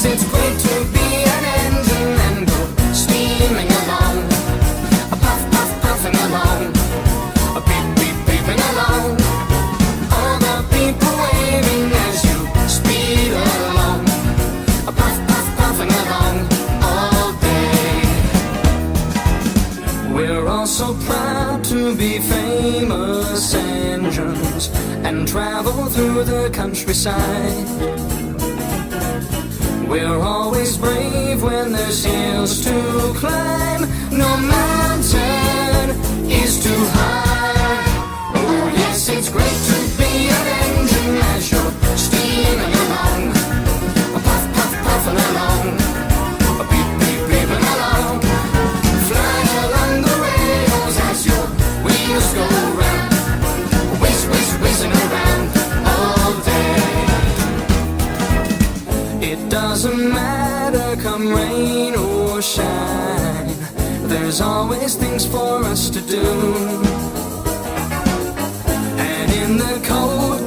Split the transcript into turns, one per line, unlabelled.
it's great to be an engine and go steaming along, a puff, puff, puffing along, a beep, beep, beeping along. All the people waving as you speed along, a puff, puff, puffing along all day. We're all so proud to be famous engines and travel through the countryside. We're always brave when there's hills to climb. No mountain is too high. Oh yes, it's great to be an engine as you're steaming along, a puff, puff, puffing along, a beep, beep, beeping along, flying along the rails as your wheels go round, whiz, whiz, whizzing around all day. It doesn't matter come rain or shine, there's always things for us to do. And in the cold